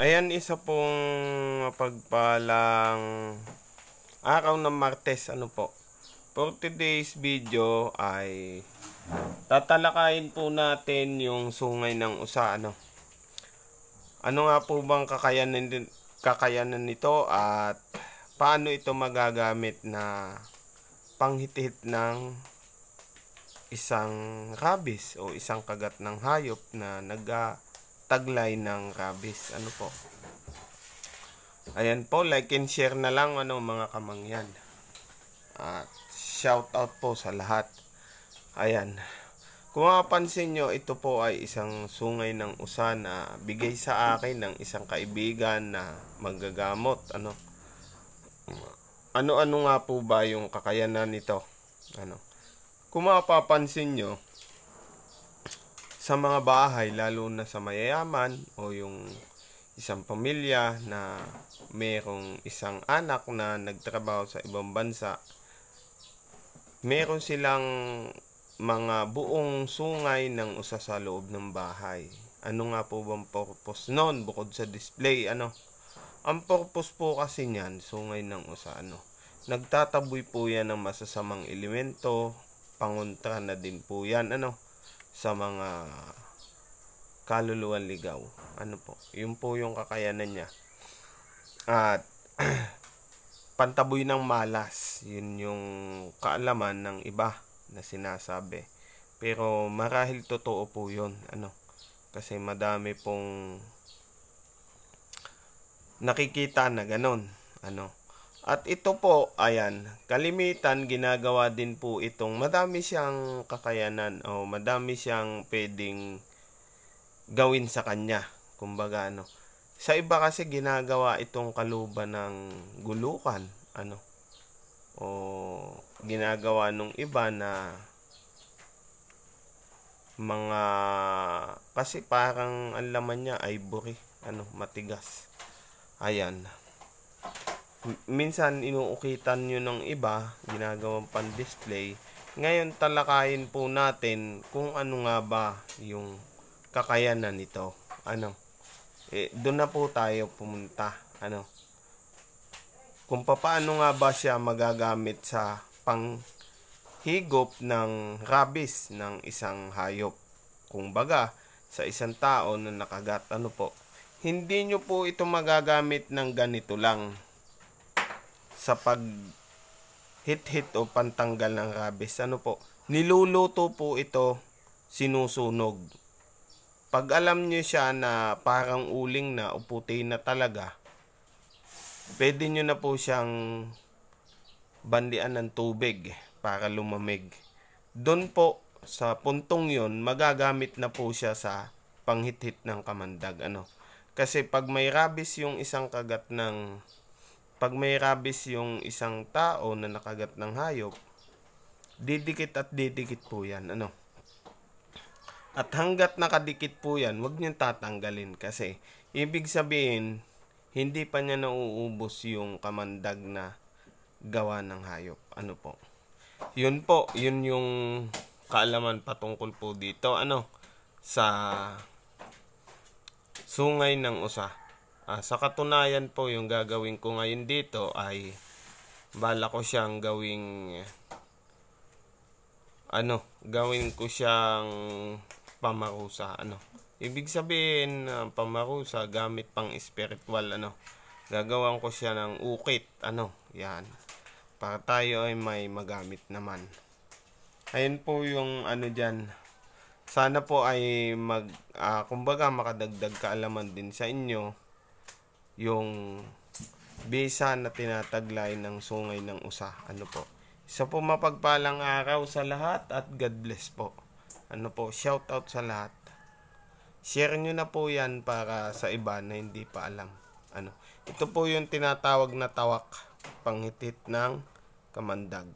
Ayan, isa pong mapagpalang araw ng Martes, For today's video ay tatalakayin po natin yung sungay ng usa, Ano nga po bang kakayanan nito at paano ito magagamit na panghit-hit ng isang rabies o isang kagat ng hayop na nagtaglay ng rabies, Ayan po, like and share na lang mga kamangyan. At shout out po sa lahat. Ayan. Kung mapapansin nyo, ito po ay isang sungay ng usa na bigay sa akin ng isang kaibigan na manggagamot. Ano nga po ba yung kakayanan nito? Kung mapapansin nyo, sa mga bahay, lalo na sa mayayaman o yung isang pamilya na merong isang anak na nagtrabaho sa ibang bansa, meron silang mga buong sungay ng usa sa loob ng bahay. Ano nga po bang purpose nun bukod sa display? Ang purpose po kasi niyan, sungay ng usa, nagtataboy po yan ng masasamang elemento, pangontra na din po yan, sa mga kaluluwang ligaw. Yun po yung kakayanan niya. At pantaboy ng malas, yun yung kaalaman ng iba na sinasabi. Pero marahil totoo po yun, kasi madami pong nakikita na ganon, At ito po, ayan, kalimitan ginagawa din po itong, madami siyang kakayanan o madami siyang pwedeng gawin sa kanya. Kumbaga, sa iba kasi ginagawa itong kaluban ng gulukan, o ginagawa nung iba na mga, kasi parang ang laman niya ivory, matigas. Ayan. Minsan inuukitan nyo ng iba, ginagawang pan-display. Ngayon talakayin po natin kung ano nga ba yung kakayanan nito. Doon na po tayo pumunta. Kung paano nga ba siya magagamit sa panghigop ng rabies ng isang hayop. Kung baga, sa isang tao na nakagat, hindi nyo po ito magagamit ng ganito lang sa pag hit o pantanggal ng rabies. Niluluto po ito, sinusunog. Pag alam nyo siya na parang uling na o puti na talaga, pwede nyo na po siyang bandian ng tubig para lumamig. Doon po, sa puntong yon, magagamit na po siya sa panghit-hit ng kamandag. Kasi pag may rabies yung isang tao na nakagat ng hayop, didikit at didikit po yan. At hanggat nakadikit po yan, huwag niyong tatanggalin kasi ibig sabihin, hindi pa niya nauubos yung kamandag na gawa ng hayop. Yun po, yun yung kaalaman patungkol po dito, sa sungay ng usa. Sa katunayan po, yung gagawin ko ngayon dito ay bala ko siyang gawing pamarusa, ibig sabihin, pamarusa gamit pang spiritual, gagawan ko siya ng ukit, yan, para tayo ay may magamit naman. Ayun po yung dyan. Sana po ay kumbaga makadagdag kaalaman din sa inyo yung bisa na tinataglay ng sungay ng usa. Isa po mapagpalang araw sa lahat at God bless po. Shout out sa lahat. Share nyo na po yan para sa iba na hindi pa alam. Ito po yung tinatawag na tawak, panghitit ng kamandag.